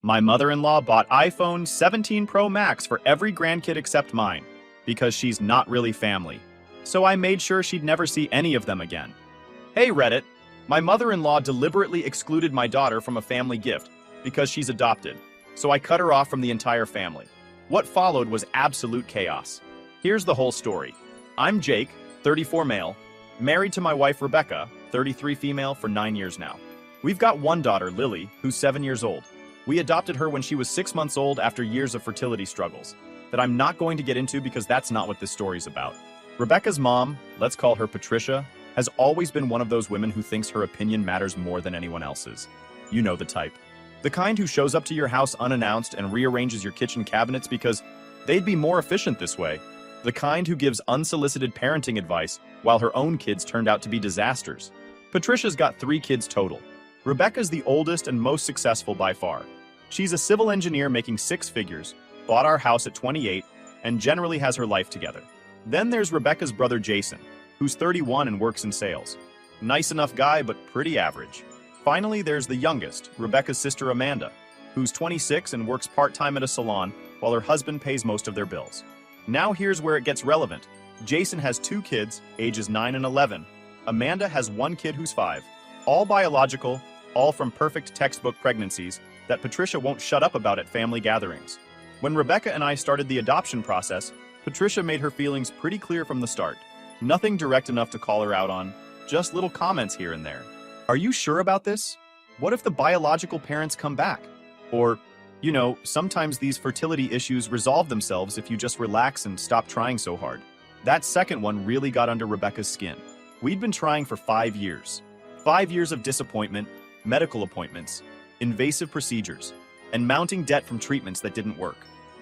My mother-in-law bought iPhone 17 Pro Max for every grandkid except mine, because she's not really family. So I made sure she'd never see any of them again. Hey Reddit, my mother-in-law deliberately excluded my daughter from a family gift because she's adopted, so I cut her off from the entire family. What followed was absolute chaos. Here's the whole story. I'm Jake, 34 male, married to my wife Rebecca, 33 female for 9 years now. We've got one daughter, Lily, who's 7 years old. We adopted her when she was 6 months old after years of fertility struggles that I'm not going to get into because that's not what this story's about. Rebecca's mom, let's call her Patricia, has always been one of those women who thinks her opinion matters more than anyone else's. You know the type. The kind who shows up to your house unannounced and rearranges your kitchen cabinets because they'd be more efficient this way. The kind who gives unsolicited parenting advice while her own kids turned out to be disasters. Patricia's got 3 kids total. Rebecca's the oldest and most successful by far. She's a civil engineer making 6 figures, bought our house at 28, and generally has her life together. Then there's Rebecca's brother Jason, who's 31 and works in sales. Nice enough guy, but pretty average. Finally, there's the youngest, Rebecca's sister Amanda, who's 26 and works part-time at a salon while her husband pays most of their bills. Now here's where it gets relevant. Jason has 2 kids, ages 9 and 11. Amanda has 1 kid who's 5. All biological, all from perfect textbook pregnancies that Patricia won't shut up about at family gatherings. When Rebecca and I started the adoption process, Patricia made her feelings pretty clear from the start. Nothing direct enough to call her out on, just little comments here and there. Are you sure about this? What if the biological parents come back? Or, sometimes these fertility issues resolve themselves if you just relax and stop trying so hard. That second one really got under Rebecca's skin. We'd been trying for 5 years. 5 years of disappointment, medical appointments, invasive procedures, and mounting debt from treatments that didn't work.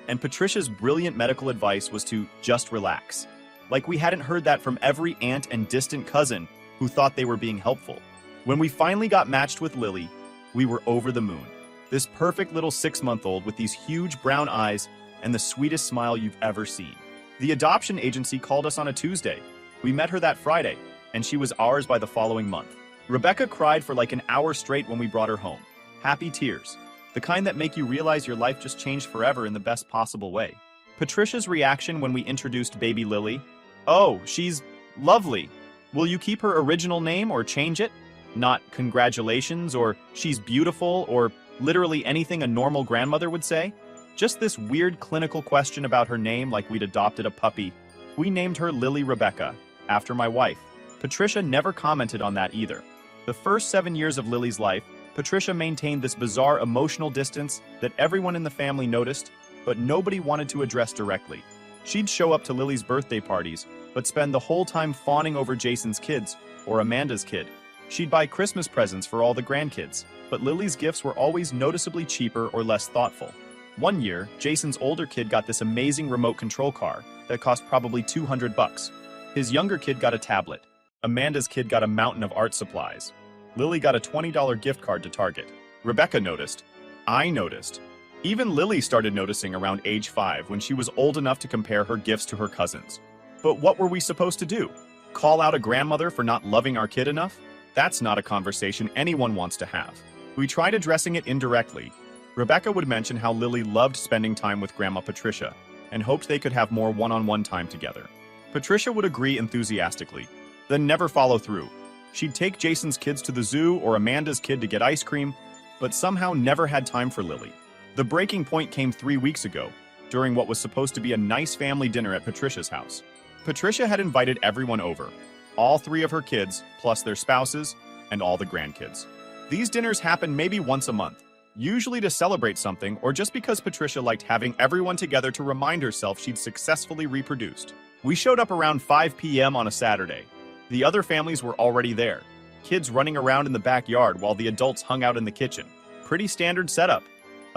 And Patricia's brilliant medical advice was to just relax. Like we hadn't heard that from every aunt and distant cousin who thought they were being helpful. When we finally got matched with Lily, we were over the moon. This perfect little 6-month-old with these huge brown eyes and the sweetest smile you've ever seen. The adoption agency called us on a Tuesday. We met her that Friday, and she was ours by the following month. Rebecca cried for like an hour straight when we brought her home. Happy tears. The kind that make you realize your life just changed forever in the best possible way. Patricia's reaction when we introduced baby Lily? Oh, she's lovely. Will you keep her original name or change it? Not congratulations or she's beautiful or literally anything a normal grandmother would say. Just this weird clinical question about her name like we'd adopted a puppy. We named her Lily Rebecca, after my wife. Patricia never commented on that either. The first 7 years of Lily's life, Patricia maintained this bizarre emotional distance that everyone in the family noticed, but nobody wanted to address directly. She'd show up to Lily's birthday parties, but spend the whole time fawning over Jason's kids, or Amanda's kid. She'd buy Christmas presents for all the grandkids, but Lily's gifts were always noticeably cheaper or less thoughtful. One year, Jason's older kid got this amazing remote control car that cost probably $200. His younger kid got a tablet. Amanda's kid got a mountain of art supplies. Lily got a $20 gift card to Target. Rebecca noticed. I noticed. Even Lily started noticing around age 5 when she was old enough to compare her gifts to her cousins. But what were we supposed to do? Call out a grandmother for not loving our kid enough? That's not a conversation anyone wants to have. We tried addressing it indirectly. Rebecca would mention how Lily loved spending time with Grandma Patricia and hoped they could have more one-on-one time together. Patricia would agree enthusiastically, then never follow through. She'd take Jason's kids to the zoo or Amanda's kid to get ice cream, but somehow never had time for Lily. The breaking point came 3 weeks ago, during what was supposed to be a nice family dinner at Patricia's house. Patricia had invited everyone over, all 3 of her kids, plus their spouses, and all the grandkids. These dinners happen maybe once a month, usually to celebrate something or just because Patricia liked having everyone together to remind herself she'd successfully reproduced. We showed up around 5 p.m. on a Saturday. The other families were already there, kids running around in the backyard while the adults hung out in the kitchen. Pretty standard setup.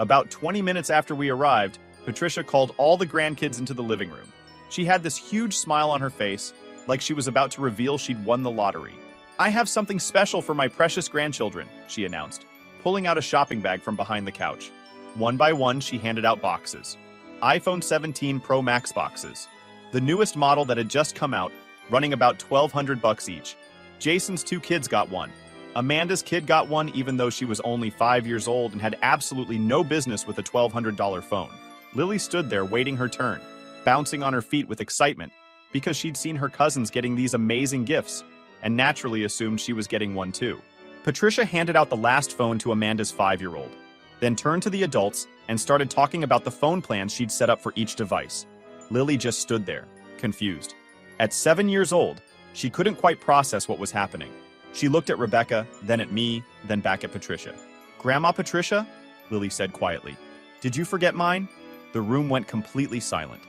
About 20 minutes after we arrived, Patricia called all the grandkids into the living room. She had this huge smile on her face, like she was about to reveal she'd won the lottery. I have something special for my precious grandchildren, she announced, pulling out a shopping bag from behind the couch. One by one, she handed out boxes. iPhone 17 Pro Max boxes. The newest model that had just come out, running about $1,200 each. Jason's 2 kids got one. Amanda's kid got one even though she was only 5 years old and had absolutely no business with a $1,200 phone. Lily stood there waiting her turn, bouncing on her feet with excitement because she'd seen her cousins getting these amazing gifts and naturally assumed she was getting one too. Patricia handed out the last phone to Amanda's 5-year-old, then turned to the adults and started talking about the phone plans she'd set up for each device. Lily just stood there, confused. At 7 years old, she couldn't quite process what was happening. She looked at Rebecca, then at me, then back at Patricia. "Grandma Patricia?" Lily said quietly. "Did you forget mine?" The room went completely silent.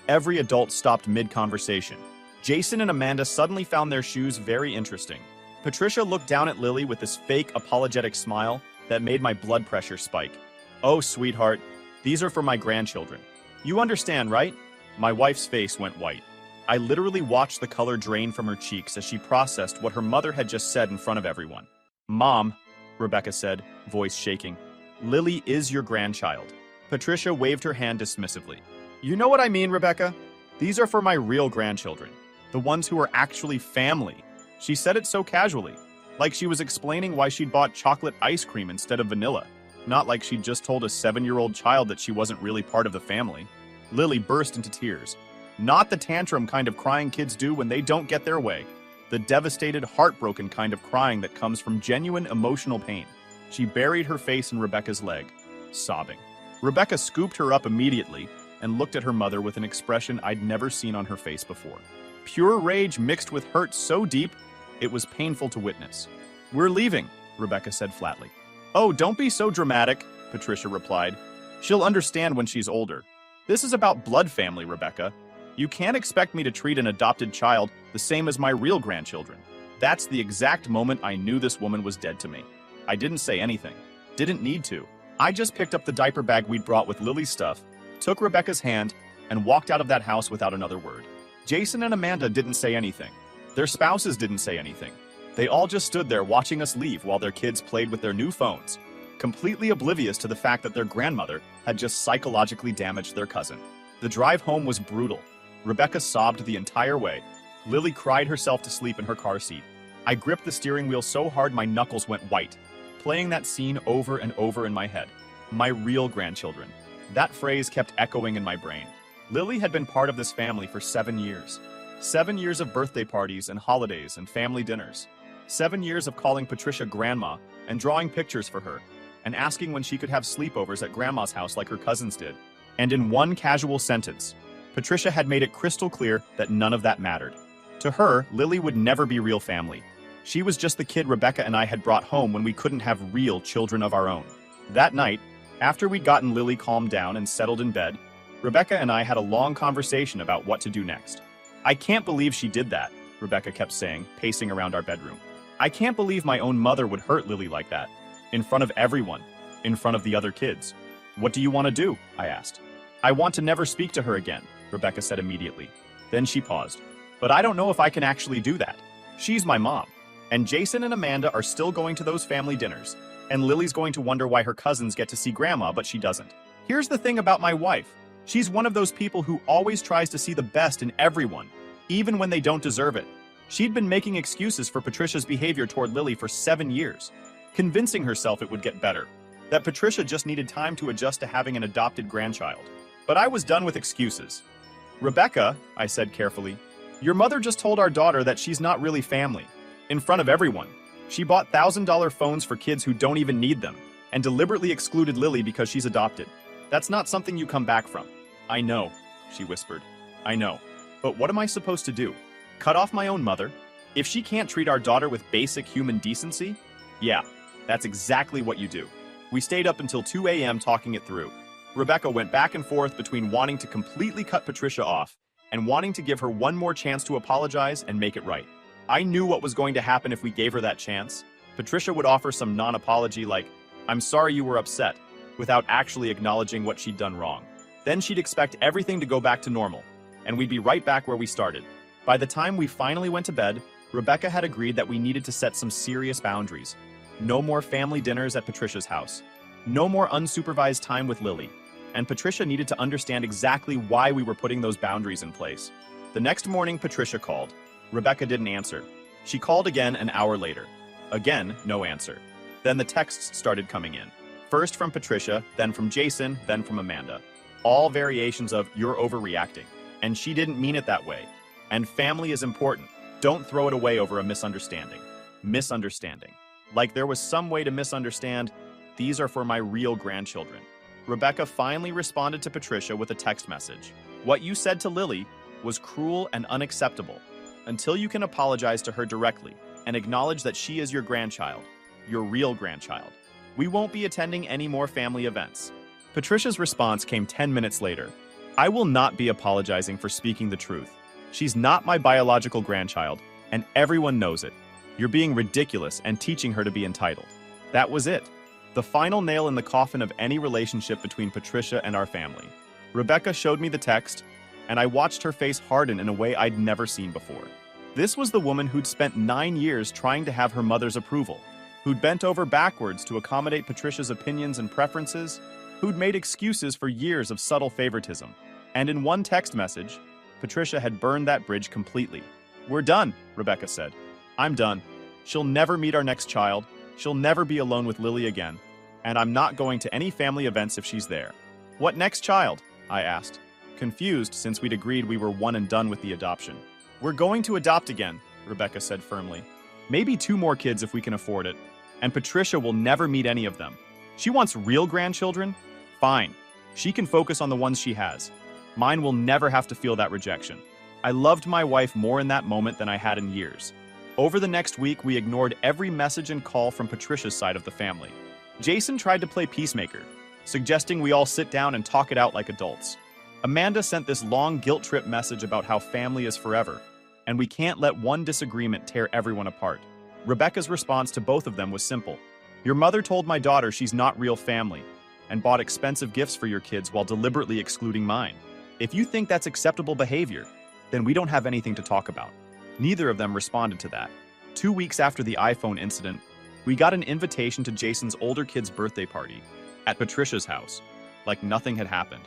Every adult stopped mid-conversation. Jason and Amanda suddenly found their shoes very interesting. Patricia looked down at Lily with this fake, apologetic smile that made my blood pressure spike. "Oh, sweetheart, these are for my grandchildren. You understand, right?" My wife's face went white. I literally watched the color drain from her cheeks as she processed what her mother had just said in front of everyone. "Mom," Rebecca said, voice shaking, "Lily is your grandchild." Patricia waved her hand dismissively. "You know what I mean, Rebecca? These are for my real grandchildren, the ones who are actually family." She said it so casually, like she was explaining why she'd bought chocolate ice cream instead of vanilla, not like she'd just told a 7-year-old child that she wasn't really part of the family. Lily burst into tears. Not the tantrum kind of crying kids do when they don't get their way. The devastated, heartbroken kind of crying that comes from genuine emotional pain. She buried her face in Rebecca's leg, sobbing. Rebecca scooped her up immediately and looked at her mother with an expression I'd never seen on her face before. Pure rage mixed with hurt so deep, it was painful to witness. "We're leaving," Rebecca said flatly. "Oh, don't be so dramatic," Patricia replied. "She'll understand when she's older. This is about blood family, Rebecca. You can't expect me to treat an adopted child the same as my real grandchildren." That's the exact moment I knew this woman was dead to me. I didn't say anything. Didn't need to. I just picked up the diaper bag we'd brought with Lily's stuff, took Rebecca's hand, and walked out of that house without another word. Jason and Amanda didn't say anything. Their spouses didn't say anything. They all just stood there watching us leave while their kids played with their new phones, completely oblivious to the fact that their grandmother had just psychologically damaged their cousin. The drive home was brutal. Rebecca sobbed the entire way. Lily cried herself to sleep in her car seat. I gripped the steering wheel so hard my knuckles went white, playing that scene over and over in my head. My real grandchildren. That phrase kept echoing in my brain. Lily had been part of this family for 7 years. 7 years of birthday parties and holidays and family dinners. 7 years of calling Patricia grandma and drawing pictures for her and asking when she could have sleepovers at grandma's house like her cousins did. And in one casual sentence, Patricia had made it crystal clear that none of that mattered. To her, Lily would never be real family. She was just the kid Rebecca and I had brought home when we couldn't have real children of our own. That night, after we'd gotten Lily calmed down and settled in bed, Rebecca and I had a long conversation about what to do next. "I can't believe she did that," Rebecca kept saying, pacing around our bedroom. "I can't believe my own mother would hurt Lily like that. In front of everyone. In front of the other kids. What do you want to do?" I asked. "I want to never speak to her again," Rebecca said immediately. Then she paused. "But I don't know if I can actually do that. She's my mom. And Jason and Amanda are still going to those family dinners. And Lily's going to wonder why her cousins get to see grandma, but she doesn't. Here's the thing about my wife. She's one of those people who always tries to see the best in everyone, even when they don't deserve it. She'd been making excuses for Patricia's behavior toward Lily for 7 years, convincing herself it would get better, that Patricia just needed time to adjust to having an adopted grandchild. But I was done with excuses. "Rebecca," I said carefully, "your mother just told our daughter that she's not really family. In front of everyone. She bought $1,000 phones for kids who don't even need them, and deliberately excluded Lily because she's adopted. That's not something you come back from." "I know," she whispered. "I know. But what am I supposed to do? Cut off my own mother? If she can't treat our daughter with basic human decency?" "Yeah, that's exactly what you do." We stayed up until 2 a.m. talking it through. Rebecca went back and forth between wanting to completely cut Patricia off and wanting to give her one more chance to apologize and make it right. I knew what was going to happen if we gave her that chance. Patricia would offer some non-apology like, "I'm sorry you were upset," without actually acknowledging what she'd done wrong. Then she'd expect everything to go back to normal, and we'd be right back where we started. By the time we finally went to bed, Rebecca had agreed that we needed to set some serious boundaries. No more family dinners at Patricia's house. No more unsupervised time with Lily. And Patricia needed to understand exactly why we were putting those boundaries in place. The next morning, Patricia called. Rebecca didn't answer. She called again an hour later. Again, no answer. Then the texts started coming in. First from Patricia, then from Jason, then from Amanda. All variations of "you're overreacting," and "she didn't mean it that way," and "family is important. Don't throw it away over a misunderstanding." Misunderstanding. Like there was some way to misunderstand, "These are for my real grandchildren." Rebecca finally responded to Patricia with a text message. "What you said to Lily was cruel and unacceptable. Until you can apologize to her directly and acknowledge that she is your grandchild, your real grandchild, we won't be attending any more family events." Patricia's response came 10 minutes later. "I will not be apologizing for speaking the truth. She's not my biological grandchild, and everyone knows it. You're being ridiculous and teaching her to be entitled." That was it. The final nail in the coffin of any relationship between Patricia and our family. Rebecca showed me the text, and I watched her face harden in a way I'd never seen before. This was the woman who'd spent 9 years trying to have her mother's approval, who'd bent over backwards to accommodate Patricia's opinions and preferences, who'd made excuses for years of subtle favoritism. And in one text message, Patricia had burned that bridge completely. "We're done," Rebecca said. "I'm done. She'll never meet our next child. She'll never be alone with Lily again. And I'm not going to any family events if she's there." "What next child?" I asked, confused since we'd agreed we were one and done with the adoption. "We're going to adopt again," Rebecca said firmly. "Maybe 2 more kids if we can afford it. And Patricia will never meet any of them. She wants real grandchildren? Fine. She can focus on the ones she has. Mine will never have to feel that rejection." I loved my wife more in that moment than I had in years. Over the next week, we ignored every message and call from Patricia's side of the family. Jason tried to play peacemaker, suggesting we all sit down and talk it out like adults. Amanda sent this long guilt trip message about how family is forever, and we can't let one disagreement tear everyone apart. Rebecca's response to both of them was simple. "Your mother told my daughter she's not real family, and bought expensive gifts for your kids while deliberately excluding mine. If you think that's acceptable behavior, then we don't have anything to talk about." Neither of them responded to that. 2 weeks after the iPhone incident, we got an invitation to Jason's older kid's birthday party at Patricia's house, like nothing had happened.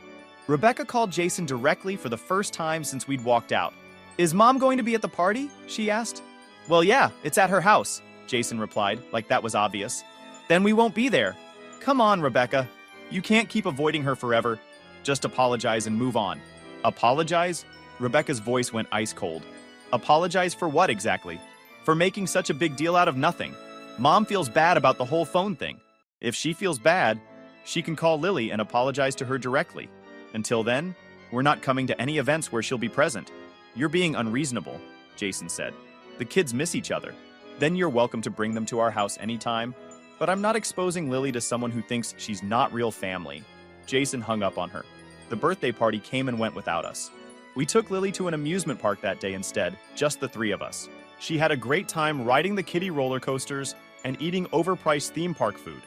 Rebecca called Jason directly for the first time since we'd walked out. "Is Mom going to be at the party?" she asked. "Well, yeah, it's at her house," Jason replied, like that was obvious. "Then we won't be there." "Come on, Rebecca. You can't keep avoiding her forever. Just apologize and move on." "Apologize?" Rebecca's voice went ice cold. "Apologize for what exactly?" "For making such a big deal out of nothing. Mom feels bad about the whole phone thing. If she feels bad, she can call Lily and apologize to her directly. Until then, we're not coming to any events where she'll be present." "You're being unreasonable," Jason said. "The kids miss each other. Then you're welcome to bring them to our house anytime. But I'm not exposing Lily to someone who thinks she's not real family." Jason hung up on her. The birthday party came and went without us. We took Lily to an amusement park that day instead, just the 3 of us. She had a great time riding the kiddie roller coasters and eating overpriced theme park food.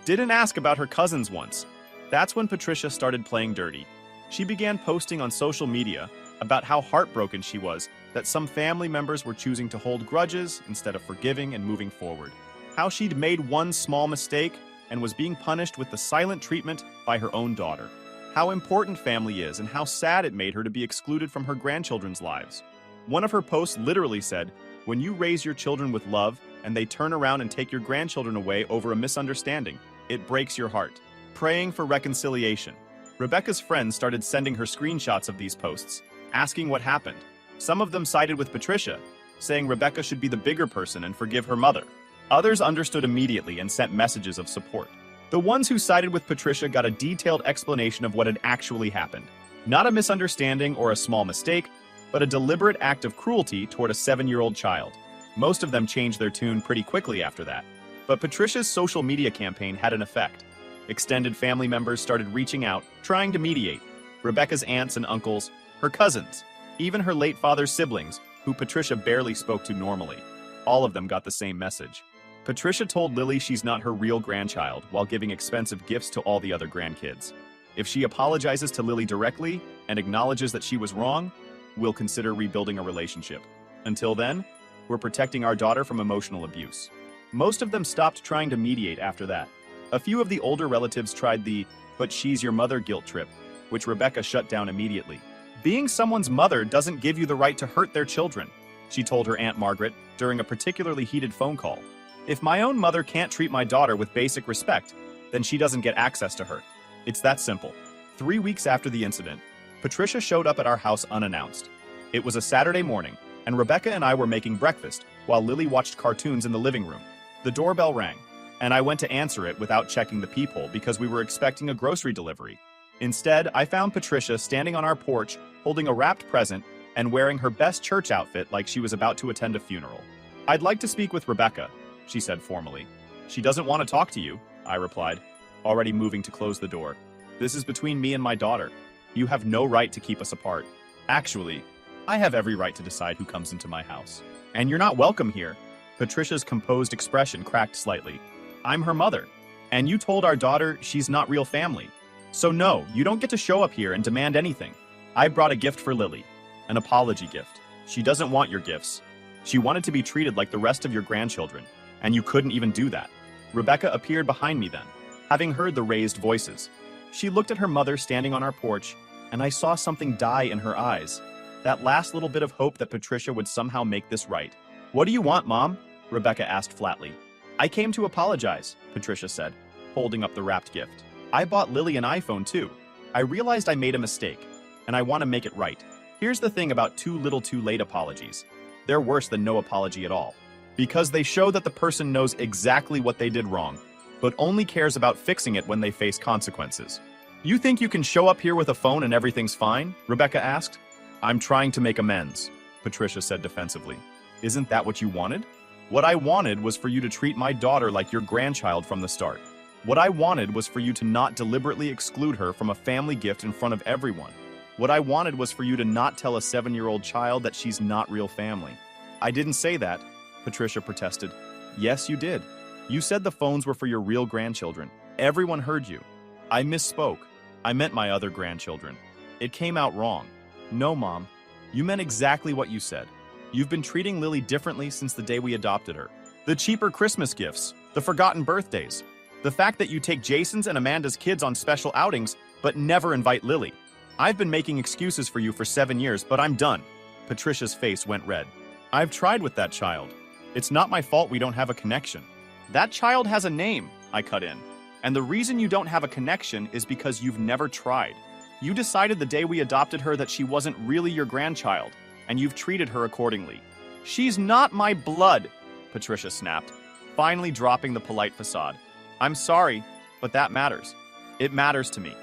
Didn't ask about her cousins once. That's when Patricia started playing dirty. She began posting on social media about how heartbroken she was that some family members were choosing to hold grudges instead of forgiving and moving forward. How she'd made one small mistake and was being punished with the silent treatment by her own daughter. How important family is and how sad it made her to be excluded from her grandchildren's lives. One of her posts literally said, "When you raise your children with love and they turn around and take your grandchildren away over a misunderstanding, it breaks your heart." Praying for reconciliation. Rebecca's friends started sending her screenshots of these posts, asking what happened. Some of them sided with Patricia, saying Rebecca should be the bigger person and forgive her mother. Others understood immediately and sent messages of support. The ones who sided with Patricia got a detailed explanation of what had actually happened. Not a misunderstanding or a small mistake, but a deliberate act of cruelty toward a 7-year-old child. Most of them changed their tune pretty quickly after that. But Patricia's social media campaign had an effect. Extended family members started reaching out, trying to mediate. Rebecca's aunts and uncles, her cousins, even her late father's siblings, who Patricia barely spoke to normally. All of them got the same message. Patricia told Lily she's not her real grandchild while giving expensive gifts to all the other grandkids. If she apologizes to Lily directly and acknowledges that she was wrong, we'll consider rebuilding a relationship. Until then, we're protecting our daughter from emotional abuse. Most of them stopped trying to mediate after that. A few of the older relatives tried the "but she's your mother" guilt trip, which Rebecca shut down immediately. "Being someone's mother doesn't give you the right to hurt their children," she told her Aunt Margaret during a particularly heated phone call. If my own mother can't treat my daughter with basic respect, then she doesn't get access to her. It's that simple. 3 weeks after the incident, Patricia showed up at our house unannounced. It was a Saturday morning, and Rebecca and I were making breakfast while Lily watched cartoons in the living room. The doorbell rang, and I went to answer it without checking the peephole because we were expecting a grocery delivery. Instead, I found Patricia standing on our porch, holding a wrapped present and wearing her best church outfit like she was about to attend a funeral. "I'd like to speak with Rebecca," she said formally. "She doesn't want to talk to you," I replied, already moving to close the door. "This is between me and my daughter. You have no right to keep us apart. Actually, I have every right to decide who comes into my house. And you're not welcome here." Patricia's composed expression cracked slightly. "I'm her mother, and you told our daughter she's not real family. So no, you don't get to show up here and demand anything. I brought a gift for Lily, an apology gift. She doesn't want your gifts. She wanted to be treated like the rest of your grandchildren, and you couldn't even do that." Rebecca appeared behind me then, having heard the raised voices. She looked at her mother standing on our porch, and I saw something die in her eyes. That last little bit of hope that Patricia would somehow make this right. "What do you want, Mom?" Rebecca asked flatly. "I came to apologize," Patricia said, holding up the wrapped gift. "I bought Lily an iPhone too. I realized I made a mistake, and I want to make it right. Here's the thing about too little too late apologies. They're worse than no apology at all, because they show that the person knows exactly what they did wrong, but only cares about fixing it when they face consequences." "You think you can show up here with a phone and everything's fine?" Rebecca asked. "I'm trying to make amends," Patricia said defensively. "Isn't that what you wanted?" "What I wanted was for you to treat my daughter like your grandchild from the start. What I wanted was for you to not deliberately exclude her from a family gift in front of everyone. What I wanted was for you to not tell a 7-year-old child that she's not real family." "I didn't say that," Patricia protested. "Yes, you did. You said the phones were for your real grandchildren. Everyone heard you." "I misspoke. I meant my other grandchildren. It came out wrong." "No, Mom. You meant exactly what you said. You've been treating Lily differently since the day we adopted her. The cheaper Christmas gifts, the forgotten birthdays, the fact that you take Jason's and Amanda's kids on special outings but never invite Lily. I've been making excuses for you for 7 years, but I'm done." Patricia's face went red. "I've tried with that child. It's not my fault we don't have a connection." "That child has a name," I cut in. "And the reason you don't have a connection is because you've never tried. You decided the day we adopted her that she wasn't really your grandchild, and you've treated her accordingly." "She's not my blood," Patricia snapped, finally dropping the polite facade. "I'm sorry, but that matters. It matters to me.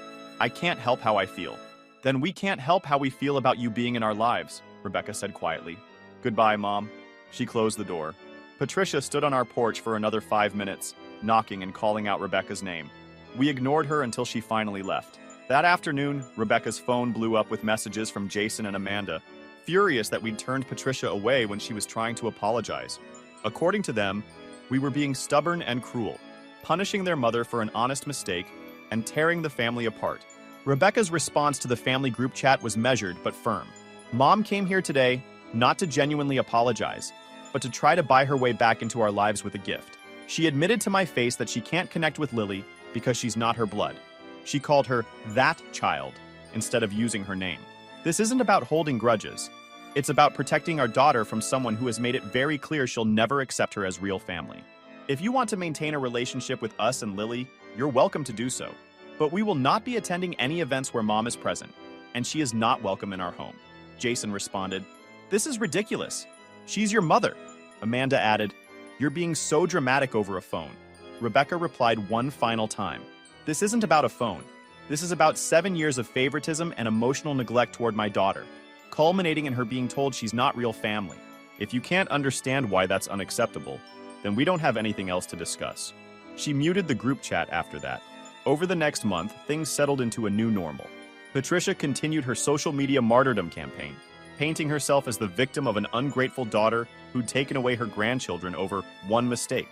I can't help how I feel." "Then we can't help how we feel about you being in our lives," Rebecca said quietly. "Goodbye, Mom." She closed the door. Patricia stood on our porch for another 5 minutes, knocking and calling out Rebecca's name. We ignored her until she finally left. That afternoon, Rebecca's phone blew up with messages from Jason and Amanda, furious that we'd turned Patricia away when she was trying to apologize. According to them, we were being stubborn and cruel, punishing their mother for an honest mistake and tearing the family apart. Rebecca's response to the family group chat was measured but firm. "Mom came here today not to genuinely apologize, but to try to buy her way back into our lives with a gift. She admitted to my face that she can't connect with Lily because she's not her blood. She called her that child instead of using her name. This isn't about holding grudges. It's about protecting our daughter from someone who has made it very clear she'll never accept her as real family. If you want to maintain a relationship with us and Lily, you're welcome to do so. But we will not be attending any events where Mom is present, and she is not welcome in our home." Jason responded, "This is ridiculous. She's your mother." Amanda added, "You're being so dramatic over a phone." Rebecca replied one final time, "This isn't about a phone. This is about 7 years of favoritism and emotional neglect toward my daughter, culminating in her being told she's not real family. If you can't understand why that's unacceptable, then we don't have anything else to discuss." She muted the group chat after that. Over the next month, things settled into a new normal. Patricia continued her social media martyrdom campaign, painting herself as the victim of an ungrateful daughter who'd taken away her grandchildren over one mistake.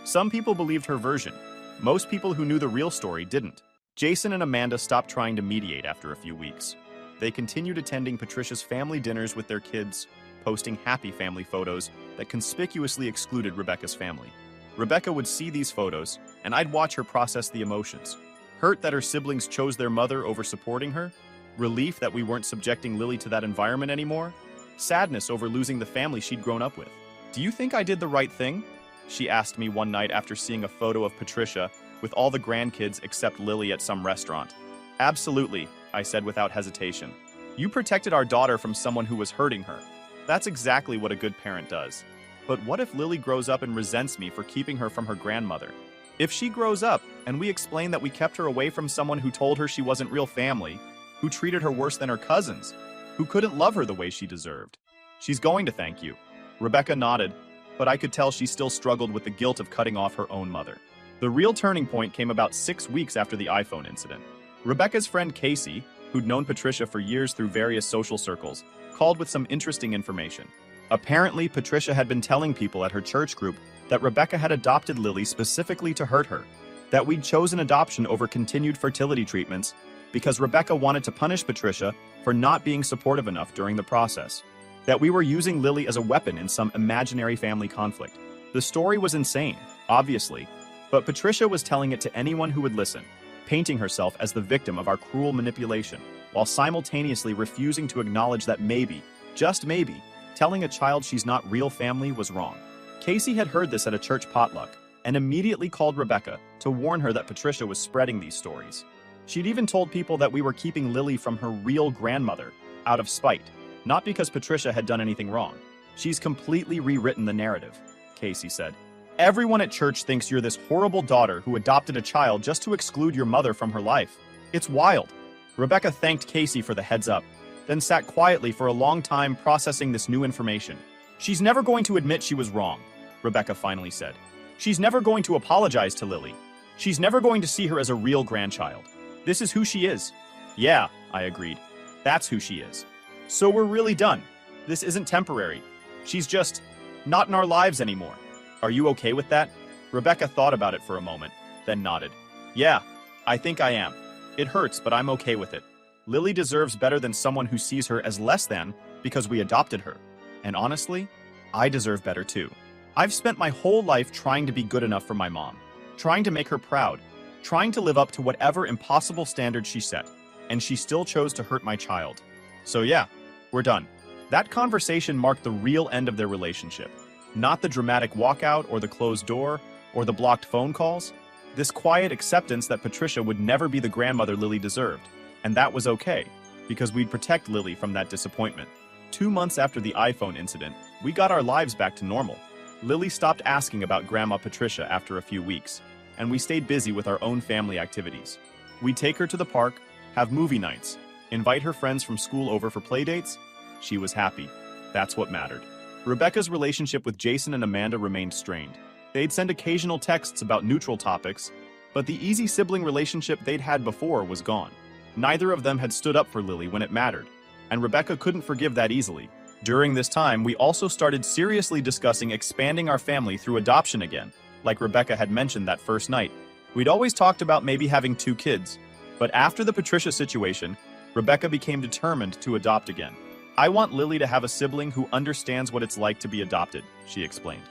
Some people believed her version. Most people who knew the real story didn't. Jason and Amanda stopped trying to mediate after a few weeks. They continued attending Patricia's family dinners with their kids, posting happy family photos that conspicuously excluded Rebecca's family. Rebecca would see these photos, and I'd watch her process the emotions. Hurt that her siblings chose their mother over supporting her, relief that we weren't subjecting Lily to that environment anymore, sadness over losing the family she'd grown up with. "Do you think I did the right thing?" she asked me one night after seeing a photo of Patricia with all the grandkids except Lily at some restaurant. Absolutely, I said without hesitation. You protected our daughter from someone who was hurting her. That's exactly what a good parent does. But what if Lily grows up and resents me for keeping her from her grandmother? If she grows up and we explain that we kept her away from someone who told her she wasn't real family, who treated her worse than her cousins, who couldn't love her the way she deserved, she's going to thank you. Rebecca nodded, but I could tell she still struggled with the guilt of cutting off her own mother. The real turning point came about 6 weeks after the iPhone incident. Rebecca's friend Casey, who'd known Patricia for years through various social circles, called with some interesting information. Apparently, Patricia had been telling people at her church group that Rebecca had adopted Lily specifically to hurt her, that we'd chosen adoption over continued fertility treatments because Rebecca wanted to punish Patricia for not being supportive enough during the process, that we were using Lily as a weapon in some imaginary family conflict. The story was insane, obviously, but Patricia was telling it to anyone who would listen, painting herself as the victim of our cruel manipulation, while simultaneously refusing to acknowledge that maybe, just maybe, telling a child she's not real family was wrong. Casey had heard this at a church potluck and immediately called Rebecca to warn her that Patricia was spreading these stories. She'd even told people that we were keeping Lily from her real grandmother out of spite, not because Patricia had done anything wrong. She's completely rewritten the narrative, Casey said. Everyone at church thinks you're this horrible daughter who adopted a child just to exclude your mother from her life. It's wild. Rebecca thanked Casey for the heads up, then sat quietly for a long time processing this new information. She's never going to admit she was wrong, Rebecca finally said. She's never going to apologize to Lily. She's never going to see her as a real grandchild. This is who she is. Yeah, I agreed. That's who she is. So we're really done. This isn't temporary. She's just not in our lives anymore. Are you okay with that? Rebecca thought about it for a moment, then nodded. Yeah, I think I am. It hurts, but I'm okay with it. Lily deserves better than someone who sees her as less than because we adopted her. And honestly, I deserve better too. I've spent my whole life trying to be good enough for my mom, trying to make her proud, trying to live up to whatever impossible standards she set, and she still chose to hurt my child. So yeah, we're done. That conversation marked the real end of their relationship. Not the dramatic walkout or the closed door or the blocked phone calls. This quiet acceptance that Patricia would never be the grandmother Lily deserved. And that was okay, because we'd protect Lily from that disappointment. 2 months after the iPhone incident, we got our lives back to normal. Lily stopped asking about Grandma Patricia after a few weeks, and we stayed busy with our own family activities. We'd take her to the park, have movie nights, invite her friends from school over for playdates. She was happy. That's what mattered. Rebecca's relationship with Jason and Amanda remained strained. They'd send occasional texts about neutral topics, but the easy sibling relationship they'd had before was gone. Neither of them had stood up for Lily when it mattered, and Rebecca couldn't forgive that easily. During this time, we also started seriously discussing expanding our family through adoption again, like Rebecca had mentioned that first night. We'd always talked about maybe having 2 kids, but after the Patricia situation, Rebecca became determined to adopt again. I want Lily to have a sibling who understands what it's like to be adopted, she explained.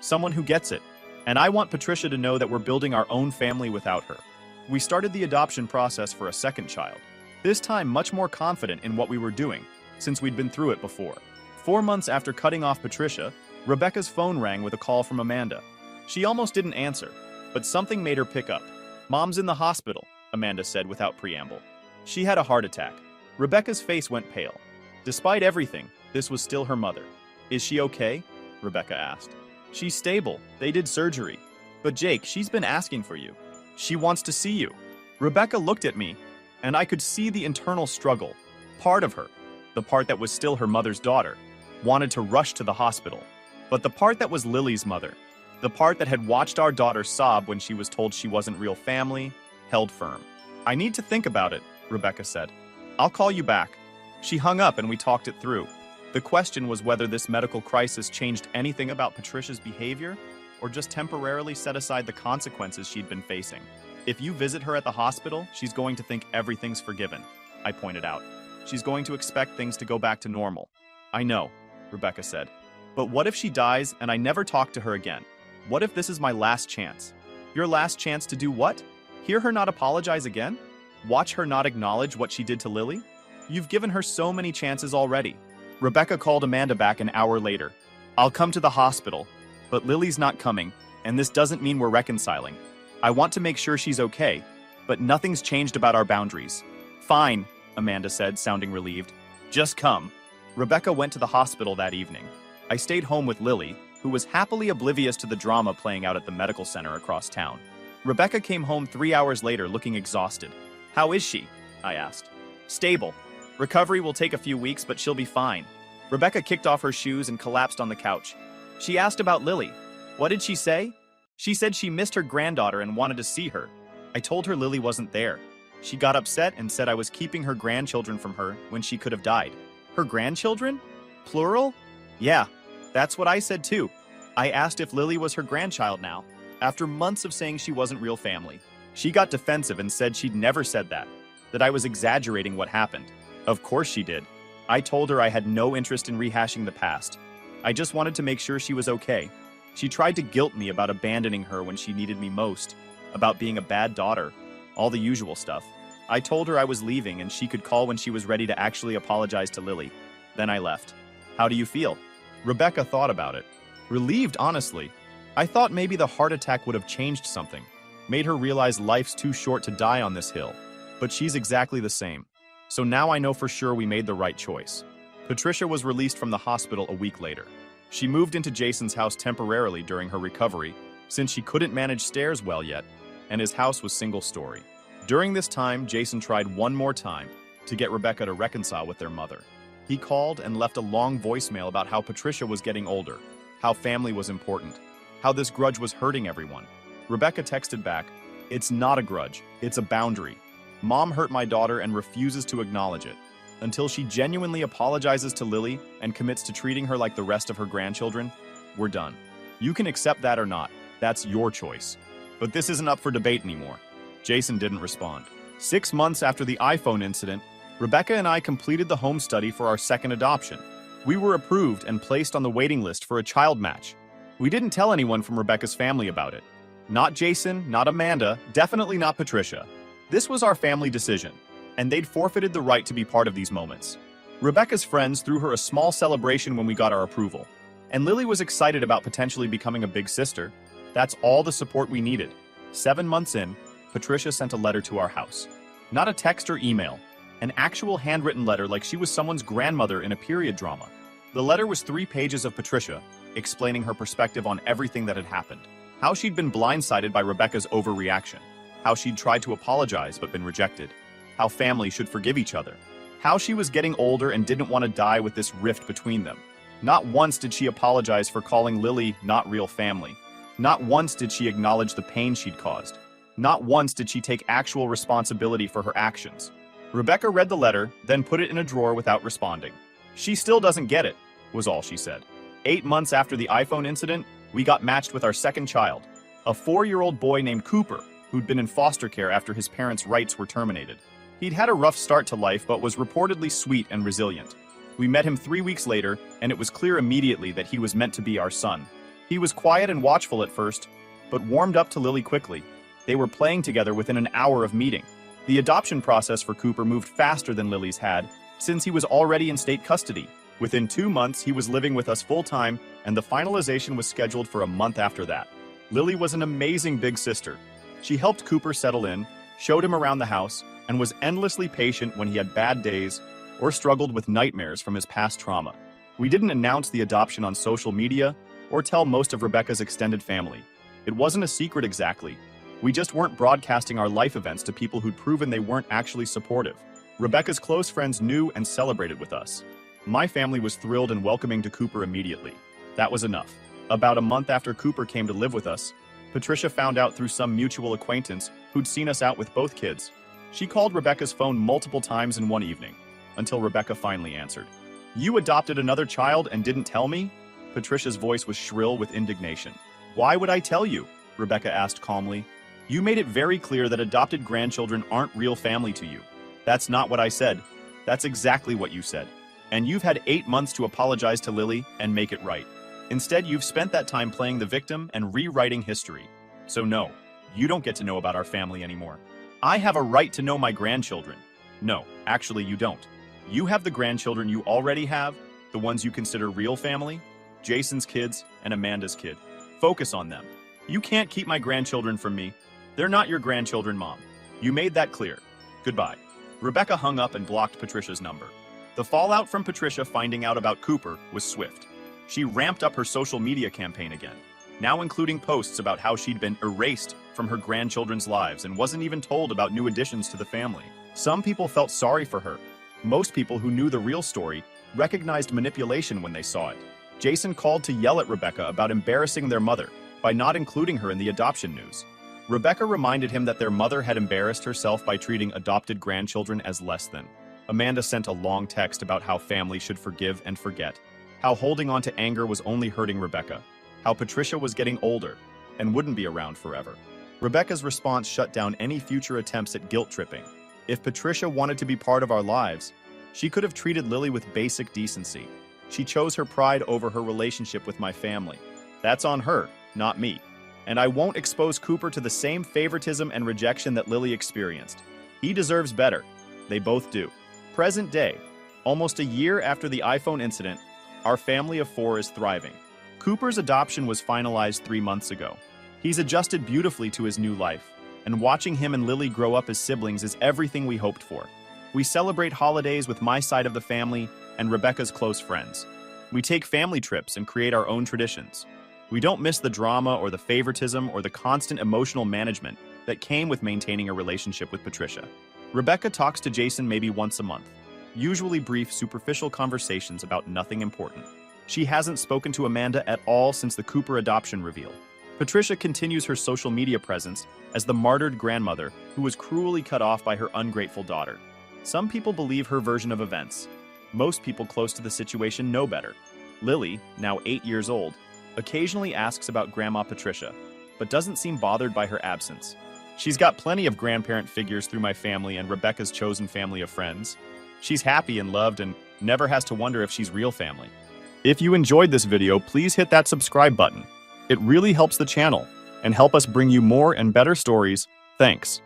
Someone who gets it. And I want Patricia to know that we're building our own family without her. We started the adoption process for a second child, this time much more confident in what we were doing, since we'd been through it before. 4 months after cutting off Patricia, Rebecca's phone rang with a call from Amanda. She almost didn't answer, but something made her pick up. Mom's in the hospital, Amanda said without preamble. She had a heart attack. Rebecca's face went pale. Despite everything, this was still her mother. Is she okay? Rebecca asked. She's stable. They did surgery. But Jake, she's been asking for you. She wants to see you. Rebecca looked at me, and I could see the internal struggle. Part of her, the part that was still her mother's daughter, wanted to rush to the hospital. But the part that was Lily's mother, the part that had watched our daughter sob when she was told she wasn't real family, held firm. I need to think about it, Rebecca said. I'll call you back. She hung up and we talked it through. The question was whether this medical crisis changed anything about Patricia's behavior or just temporarily set aside the consequences she'd been facing. If you visit her at the hospital, she's going to think everything's forgiven, I pointed out. She's going to expect things to go back to normal. I know, Rebecca said. But what if she dies and I never talk to her again? What if this is my last chance? Your last chance to do what? Hear her not apologize again? Watch her not acknowledge what she did to Lily? You've given her so many chances already. Rebecca called Amanda back an hour later. I'll come to the hospital, but Lily's not coming. and this doesn't mean we're reconciling. I want to make sure she's okay, but nothing's changed about our boundaries. Fine, Amanda said, sounding relieved. Just come. Rebecca went to the hospital that evening. I stayed home with Lily, who was happily oblivious to the drama playing out at the medical center across town. Rebecca came home 3 hours later looking exhausted. How is she? I asked. Stable. Recovery will take a few weeks, but she'll be fine. Rebecca kicked off her shoes and collapsed on the couch. She asked about Lily. What did she say? She said she missed her granddaughter and wanted to see her. I told her Lily wasn't there. She got upset and said I was keeping her grandchildren from her when she could have died. Her grandchildren? Plural? Yeah, that's what I said too. I asked if Lily was her grandchild now, after months of saying she wasn't real family. She got defensive and said she'd never said that I was exaggerating what happened. Of course she did. I told her I had no interest in rehashing the past. I just wanted to make sure she was okay. She tried to guilt me about abandoning her when she needed me most, about being a bad daughter, all the usual stuff. I told her I was leaving and she could call when she was ready to actually apologize to Lily. Then I left. How do you feel? Rebecca thought about it. Relieved, honestly. I thought maybe the heart attack would have changed something, made her realize life's too short to die on this hill. But she's exactly the same. So now I know for sure we made the right choice. Patricia was released from the hospital a week later. She moved into Jason's house temporarily during her recovery, since she couldn't manage stairs well yet, and his house was single-story. During this time, Jason tried one more time to get Rebecca to reconcile with their mother. He called and left a long voicemail about how Patricia was getting older, how family was important, how this grudge was hurting everyone. Rebecca texted back, "It's not a grudge, it's a boundary. Mom hurt my daughter and refuses to acknowledge it. Until she genuinely apologizes to Lily and commits to treating her like the rest of her grandchildren, we're done. You can accept that or not, that's your choice. But this isn't up for debate anymore." Jason didn't respond. 6 months after the iPhone incident, Rebecca and I completed the home study for our second adoption. We were approved and placed on the waiting list for a child match. We didn't tell anyone from Rebecca's family about it. Not Jason, not Amanda, definitely not Patricia. This was our family decision, and they'd forfeited the right to be part of these moments. Rebecca's friends threw her a small celebration when we got our approval, and Lily was excited about potentially becoming a big sister. That's all the support we needed. 7 months in, Patricia sent a letter to our house. Not a text or email, an actual handwritten letter like she was someone's grandmother in a period drama. The letter was 3 pages of Patricia, explaining her perspective on everything that had happened. How she'd been blindsided by Rebecca's overreaction. How she'd tried to apologize but been rejected. How family should forgive each other. How she was getting older and didn't want to die with this rift between them. Not once did she apologize for calling Lily not real family. Not once did she acknowledge the pain she'd caused. Not once did she take actual responsibility for her actions. Rebecca read the letter, then put it in a drawer without responding. She still doesn't get it, was all she said. 8 months after the iPhone incident, we got matched with our second child, a 4-year-old boy named Cooper, who'd been in foster care after his parents' rights were terminated. He'd had a rough start to life but was reportedly sweet and resilient. We met him 3 weeks later, and it was clear immediately that he was meant to be our son. He was quiet and watchful at first, but warmed up to Lily quickly. They were playing together within an hour of meeting. The adoption process for Cooper moved faster than Lily's had, since he was already in state custody. Within 2 months, he was living with us full-time, and the finalization was scheduled for a month after that. Lily was an amazing big sister. She helped Cooper settle in, showed him around the house, and was endlessly patient when he had bad days or struggled with nightmares from his past trauma. We didn't announce the adoption on social media or tell most of Rebecca's extended family. It wasn't a secret exactly. We just weren't broadcasting our life events to people who'd proven they weren't actually supportive. Rebecca's close friends knew and celebrated with us. My family was thrilled and welcoming to Cooper immediately. That was enough. About a month after Cooper came to live with us, Patricia found out through some mutual acquaintance who'd seen us out with both kids. She called Rebecca's phone multiple times in one evening, until Rebecca finally answered. "You adopted another child and didn't tell me?" Patricia's voice was shrill with indignation. "Why would I tell you?" Rebecca asked calmly. "You made it very clear that adopted grandchildren aren't real family to you." "That's not what I said. That's exactly what you said. And you've had 8 months to apologize to Lily and make it right. Instead, you've spent that time playing the victim and rewriting history. So no, you don't get to know about our family anymore. I have a right to know my grandchildren." "No, actually you don't. You have the grandchildren you already have, the ones you consider real family, Jason's kids and Amanda's kid. Focus on them. You can't keep my grandchildren from me. They're not your grandchildren, Mom. You made that clear. Goodbye. Rebecca hung up and blocked Patricia's number. The fallout from Patricia finding out about Cooper was swift. She ramped up her social media campaign again, now including posts about how she'd been erased from her grandchildren's lives and wasn't even told about new additions to the family. Some people felt sorry for her. Most people who knew the real story recognized manipulation when they saw it. Jason called to yell at Rebecca about embarrassing their mother by not including her in the adoption news. Rebecca reminded him that their mother had embarrassed herself by treating adopted grandchildren as less than. Amanda sent a long text about how family should forgive and forget, how holding on to anger was only hurting Rebecca, how Patricia was getting older and wouldn't be around forever. Rebecca's response shut down any future attempts at guilt-tripping. If Patricia wanted to be part of our lives, she could have treated Lily with basic decency. She chose her pride over her relationship with my family. That's on her, not me. And I won't expose Cooper to the same favoritism and rejection that Lily experienced. He deserves better. They both do. Present day, almost a year after the iPhone incident, our family of 4 is thriving. Cooper's adoption was finalized 3 months ago. He's adjusted beautifully to his new life, and watching him and Lily grow up as siblings is everything we hoped for. We celebrate holidays with my side of the family and Rebecca's close friends. We take family trips and create our own traditions. We don't miss the drama or the favoritism or the constant emotional management that came with maintaining a relationship with Patricia. Rebecca talks to Jason maybe once a month, usually brief, superficial conversations about nothing important. She hasn't spoken to Amanda at all since the Cooper adoption reveal. Patricia continues her social media presence as the martyred grandmother who was cruelly cut off by her ungrateful daughter. Some people believe her version of events. Most people close to the situation know better. Lily, now 8 years old, occasionally asks about Grandma Patricia, but doesn't seem bothered by her absence. She's got plenty of grandparent figures through my family and Rebecca's chosen family of friends. She's happy and loved and never has to wonder if she's real family. If you enjoyed this video, please hit that subscribe button. It really helps the channel and help us bring you more and better stories. Thanks.